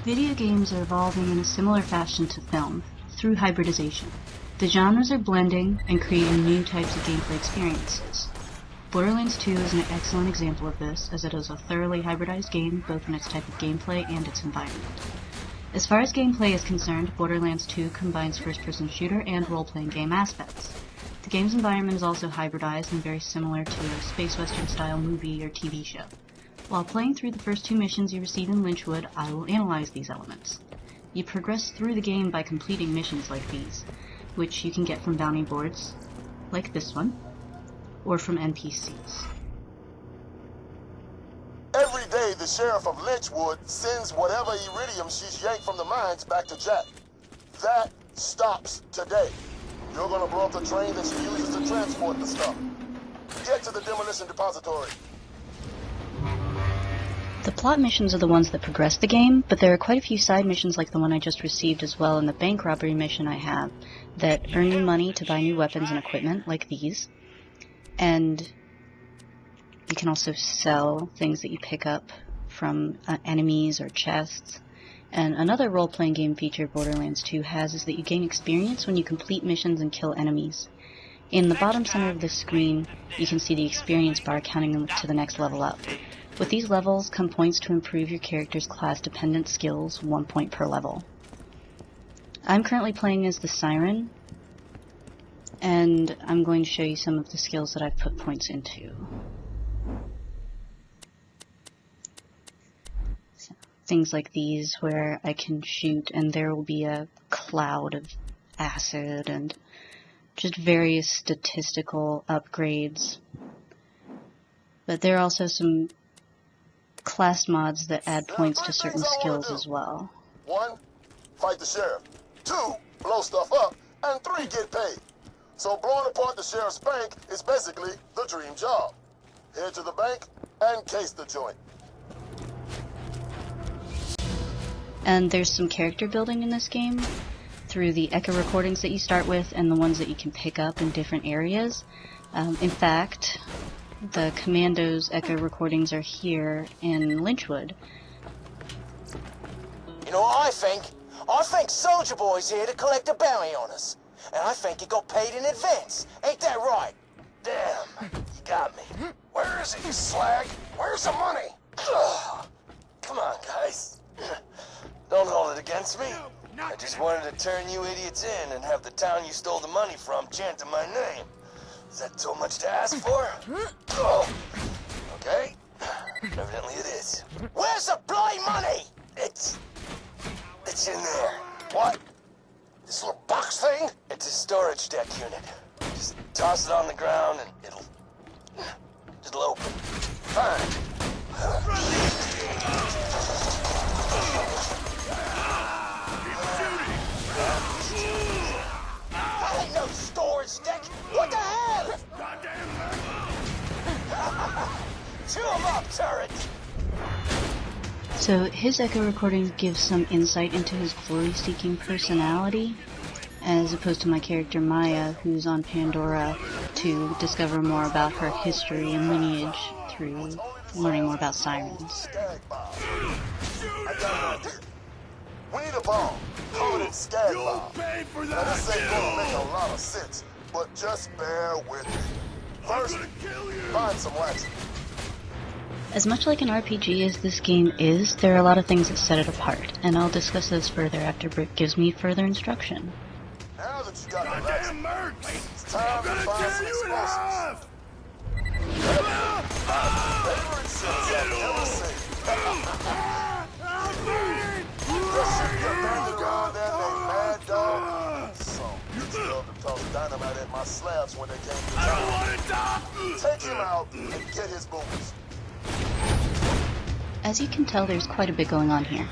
Video games are evolving in a similar fashion to film, through hybridization. The genres are blending and creating new types of gameplay experiences. Borderlands 2 is an excellent example of this, as it is a thoroughly hybridized game, both in its type of gameplay and its environment. As far as gameplay is concerned, Borderlands 2 combines first-person shooter and role-playing game aspects. The game's environment is also hybridized and very similar to a space western-style movie or TV show. While playing through the first 2 missions you receive in Lynchwood, I will analyze these elements. You progress through the game by completing missions like these, which you can get from bounty boards, like this one, or from NPCs. Every day, the sheriff of Lynchwood sends whatever iridium she's yanked from the mines back to Jack. That stops today. You're gonna blow up the train that she uses to transport the stuff. Get to the demolition depository. The plot missions are the ones that progress the game, but there are quite a few side missions like the one I just received as well, and the bank robbery mission I have, that earn you money to buy new weapons and equipment, like these. And you can also sell things that you pick up from enemies or chests. And another role-playing game feature Borderlands 2 has is that you gain experience when you complete missions and kill enemies. In the bottom center of the screen, you can see the experience bar counting to the next level up. With these levels come points to improve your character's class-dependent skills, 1 point per level. I'm currently playing as the Siren, and I'm going to show you some of the skills that I've put points into. So, things like these, where I can shoot and there will be a cloud of acid, and just various statistical upgrades. But there are also some class mods that add points to certain skills as well. 1, fight the sheriff. 2, blow stuff up. And 3, get paid. So blowing apart the sheriff's bank is basically the dream job. Head to the bank and case the joint. And there's some character building in this game through the echo recordings that you start with and the ones that you can pick up in different areas. In fact, the Commando's echo recordings are here in Lynchwood. You know what I think? I think Soldier Boy's here to collect a bounty on us. And I think he got paid in advance. Ain't that right? Damn, you got me. Where is he, slag? Where's the money? Ugh. Come on, guys. Don't hold it against me. I just wanted to turn you idiots in and have the town you stole the money from chanting my name. Is that too much to ask for? Oh. Okay. Evidently it is. Where's the bloody money? It's in there. What? This little box thing? It's a storage deck unit. Just toss it on the ground and it'll open. Fine. That ain't no storage deck. What the hell? Chew 'em up, turret. So his echo recordings give some insight into his glory-seeking personality, as opposed to my character Maya, who's on Pandora to discover more about her history and lineage through learning more about sirens. I got an idea. We need a bomb. Call it Skag Bomb. Now this ain't gonna make a lot of sense, but just bear with me. First, find some wax. As much like an RPG as this game is, there are a lot of things that set it apart, and I'll discuss this further after Brick gives me further instruction. Now that you got the wax, it's time to find some explosives. Favorite sentence I've ever seen. Just shoot your bandit around there named Mad Dog. So, you love to toss dynamite at my slabs when they came to town. Take him out and get his boots. As you can tell, there's quite a bit going on here.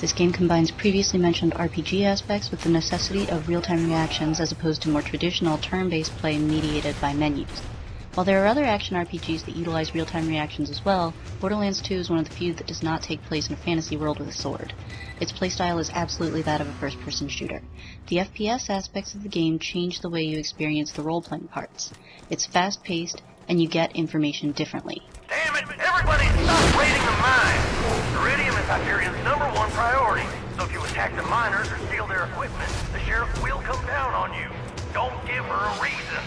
This game combines previously mentioned RPG aspects with the necessity of real-time reactions as opposed to more traditional turn-based play mediated by menus. While there are other action RPGs that utilize real-time reactions as well, Borderlands 2 is one of the few that does not take place in a fantasy world with a sword. Its playstyle is absolutely that of a first-person shooter. The FPS aspects of the game change the way you experience the role-playing parts. It's fast-paced, and you get information differently. Damn it! Every Everybody stop raiding the mine. Iridium is Hyperion's #1 priority. So if you attack the miners or steal their equipment, the sheriff will come down on you. Don't give her a reason.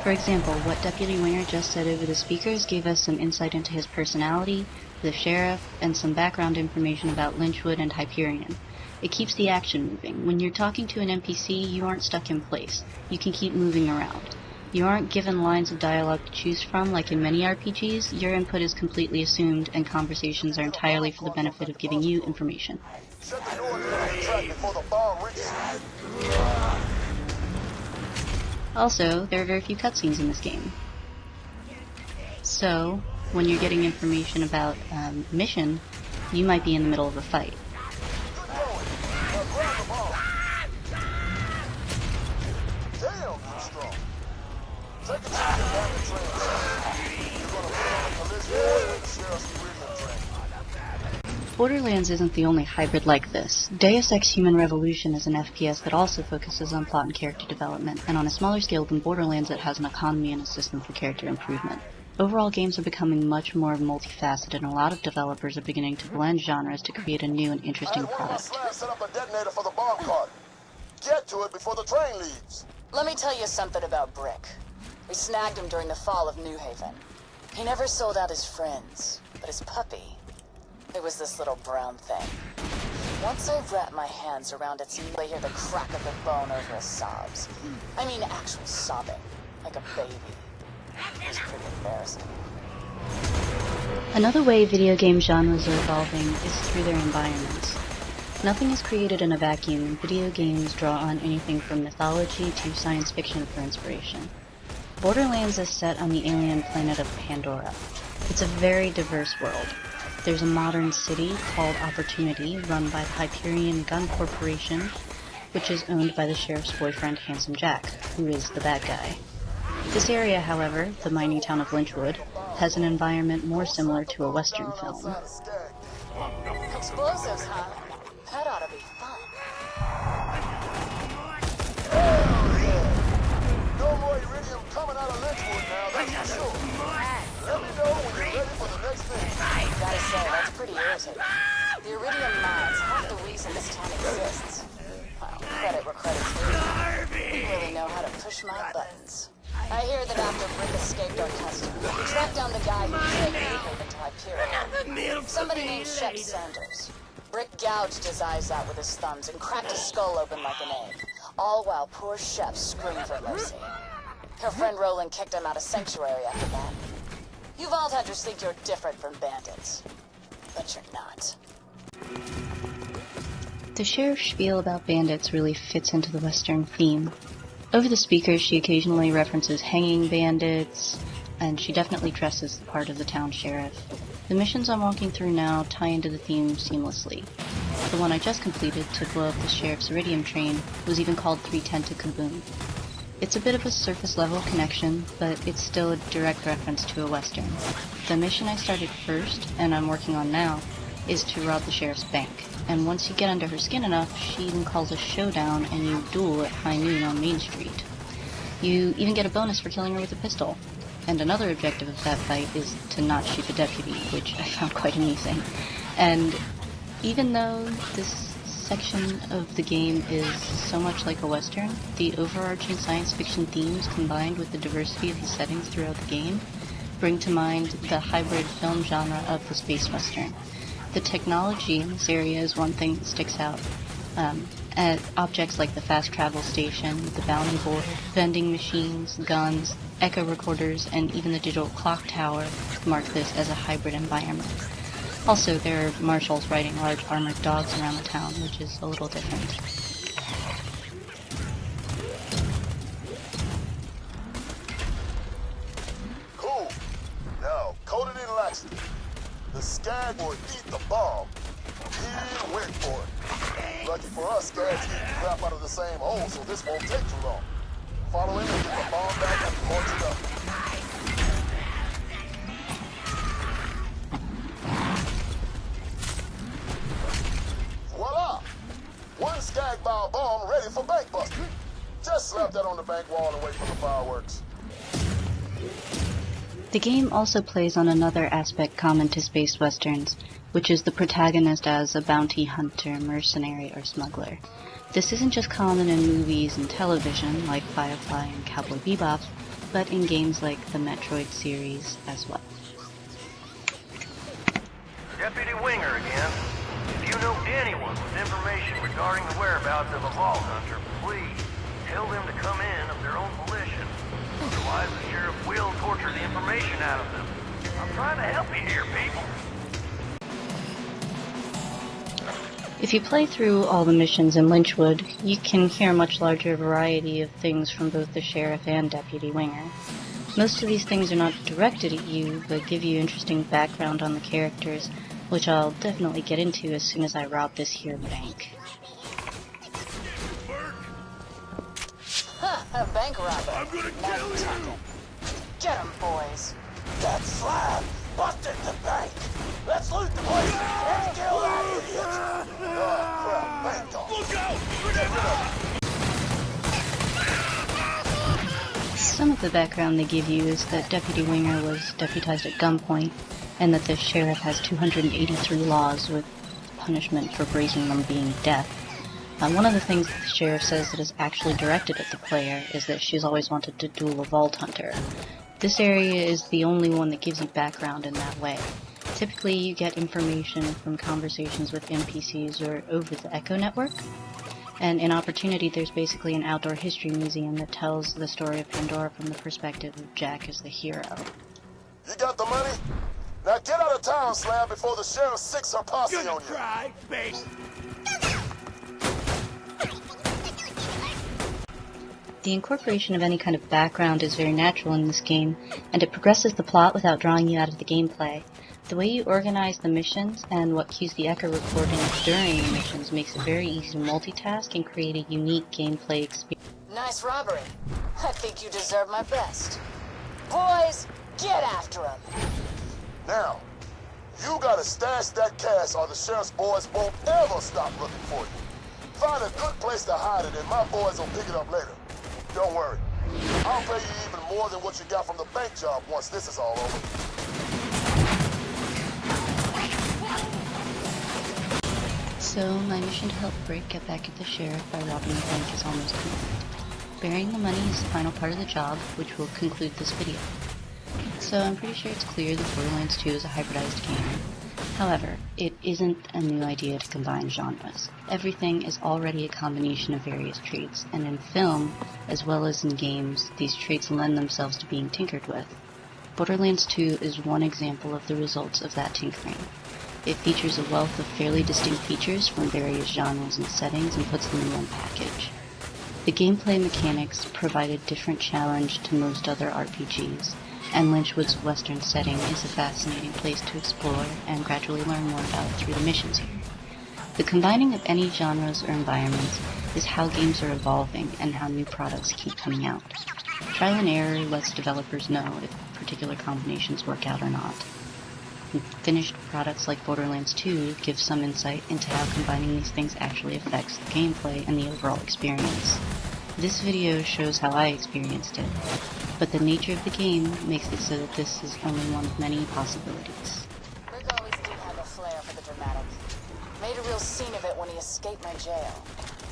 For example, what Deputy Winger just said over the speakers gave us some insight into his personality, the sheriff, and some background information about Lynchwood and Hyperion. It keeps the action moving. When you're talking to an NPC, you aren't stuck in place. You can keep moving around. You aren't given lines of dialogue to choose from like in many RPGs. Your input is completely assumed, and conversations are entirely for the benefit of giving you information. Shut the door to the track before the bomb reaches you. Also, there are very few cutscenes in this game. So, when you're getting information about mission, you might be in the middle of a fight. Good going. Now grab the bomb. Damn, you're strong. Take a ticket down the train. You're gonna put on a collision course with the sheriff's Iridium train. Borderlands isn't the only hybrid like this. Deus Ex Human Revolution is an FPS that also focuses on plot and character development, and on a smaller scale than Borderlands it has an economy and a system for character improvement. Overall, games are becoming much more multifaceted, and a lot of developers are beginning to blend genres to create a new and interesting product. Set up a detonator for the bomb cart. Get to it before the train leaves. Let me tell you something about Brick. We snagged him during the fall of New Haven. He never sold out his friends, but his puppy, it was this little brown thing. Once I wrapped my hands around its neck, I hear the crack of the bone over his sobs. I mean actual sobbing, like a baby. It was pretty embarrassing. Another way video game genres are evolving is through their environments. Nothing is created in a vacuum, and video games draw on anything from mythology to science fiction for inspiration. Borderlands is set on the alien planet of Pandora. It's a very diverse world. There's a modern city called Opportunity, run by the Hyperion Gun Corporation, which is owned by the sheriff's boyfriend, Handsome Jack, who is the bad guy. This area, however, the mining town of Lynchwood, has an environment more similar to a Western film. Explosives, huh? That ought to be fun. No more Iridium coming out of Lynchwood now, that's for sure. Let me know when you're ready for the next thing. Gotta say, that's pretty irritating. The Iridium mines, half the reason this town exists. Well, credit where credit's due. You really know how to push my buttons. I hear that after Brick escaped our custody, we tracked down the guy who dragged New Haven to Hyperion. Somebody named Shep Sanders. Brick gouged his eyes out with his thumbs and cracked his skull open like an egg, all while poor Shep screamed for mercy. Her friend Roland kicked him out of Sanctuary after that. You Vault Hunters think you're different from bandits, but you're not. The sheriff's spiel about bandits really fits into the Western theme. Over the speakers, she occasionally references hanging bandits, and she definitely dresses the part of the town sheriff. The missions I'm walking through now tie into the theme seamlessly. The one I just completed to blow up the sheriff's Iridium train was even called 310 to Kaboom. It's a bit of a surface level connection, but it's still a direct reference to a Western. The mission I started first, and I'm working on now, is to rob the sheriff's bank. And once you get under her skin enough, she even calls a showdown and you duel at high noon on Main Street. You even get a bonus for killing her with a pistol. And another objective of that fight is to not shoot the deputy, which I found quite amusing. And even though this section of the game is so much like a Western, the overarching science fiction themes combined with the diversity of the settings throughout the game bring to mind the hybrid film genre of the space Western. The technology in this area is one thing that sticks out. Objects like the fast travel station, the bounty board, vending machines, guns, echo recorders, and even the digital clock tower mark this as a hybrid environment. Also, there are marshals riding large armored dogs around the town, which is a little different. Cool. Now, coat it in laxative. The Skag will eat the bomb. He went for it. Lucky for us, Skag's eating crap out of the same hole, so this won't take too long. Follow him and get the bomb back and torch it up. Voila! One Skag bow bomb ready for bank busting. Just slap that on the bank wall and wait for the fireworks. The game also plays on another aspect common to space westerns, which is the protagonist as a bounty hunter, mercenary, or smuggler. This isn't just common in movies and television, like Firefly and Cowboy Bebop, but in games like the Metroid series as well. Deputy Winger again. If you know anyone with information regarding the whereabouts of a vault hunter, please tell them to come in of their own volition. Otherwise, the sheriff will torture the information out of them. I'm trying to help you here, people. If you play through all the missions in Lynchwood, you can hear a much larger variety of things from both the sheriff and Deputy Winger. Most of these things are not directed at you, but give you interesting background on the characters, which I'll definitely get into as soon as I rob this here bank. A bank robber. I'm gonna kill you. Get him, boys. That slab busted the bank. Let's loot the place and kill that idiot. Oh, crap, bank dog. Look out! Some of the background they give you is that Deputy Winger was deputized at gunpoint, and that the sheriff has 283 laws, with punishment for breaking them being death. One of the things that the sheriff says that is actually directed at the player is that she's always wanted to duel a vault hunter. This area is the only one that gives you background in that way. Typically you get information from conversations with NPCs or over the Echo network. And in Opportunity there's basically an outdoor history museum that tells the story of Pandora from the perspective of Jack as the hero. You got the money? Now get out of town, Slab, before the sheriff sicks her posse on you. Try, base. The incorporation of any kind of background is very natural in this game, and it progresses the plot without drawing you out of the gameplay. The way you organize the missions and what cues the echo recording during the missions makes it very easy to multitask and create a unique gameplay experience. Nice robbery. I think you deserve my best. Boys, get after him. Now, you gotta stash that cash or the sheriff's boys won't ever stop looking for you. Find a good place to hide it and my boys will pick it up later. Don't worry. I'll pay you even more than what you got from the bank job once this is all over. So, my mission to help Brick get back at the sheriff by robbing the bank is almost complete. Burying the money is the final part of the job, which will conclude this video. So I'm pretty sure it's clear that Borderlands 2 is a hybridized game. However, it isn't a new idea to combine genres. Everything is already a combination of various traits, and in film, as well as in games, these traits lend themselves to being tinkered with. Borderlands 2 is one example of the results of that tinkering. It features a wealth of fairly distinct features from various genres and settings and puts them in one package. The gameplay mechanics provide a different challenge to most other RPGs, and Lynchwood's western setting is a fascinating place to explore and gradually learn more about through the missions here. The combining of any genres or environments is how games are evolving and how new products keep coming out. Trial and error lets developers know if particular combinations work out or not. Finished products like Borderlands 2 give some insight into how combining these things actually affects the gameplay and the overall experience. This video shows how I experienced it, but the nature of the game makes it so that this is only one of many possibilities. Rick always did have a flair for the dramatic. Made a real scene of it when he escaped my jail.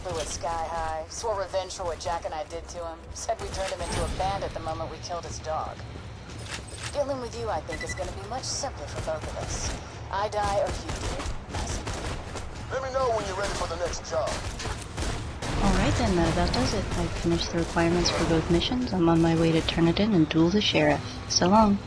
Blew it sky high, swore revenge for what Jack and I did to him, said we turned him into a bandit the moment we killed his dog. Dealing with you, I think, is going to be much simpler for both of us. I die or you do. Nice and clean. Let me know when you're ready for the next job. Alright then, that about does it. I've finished the requirements for both missions. I'm on my way to turn it in and duel the sheriff. So long.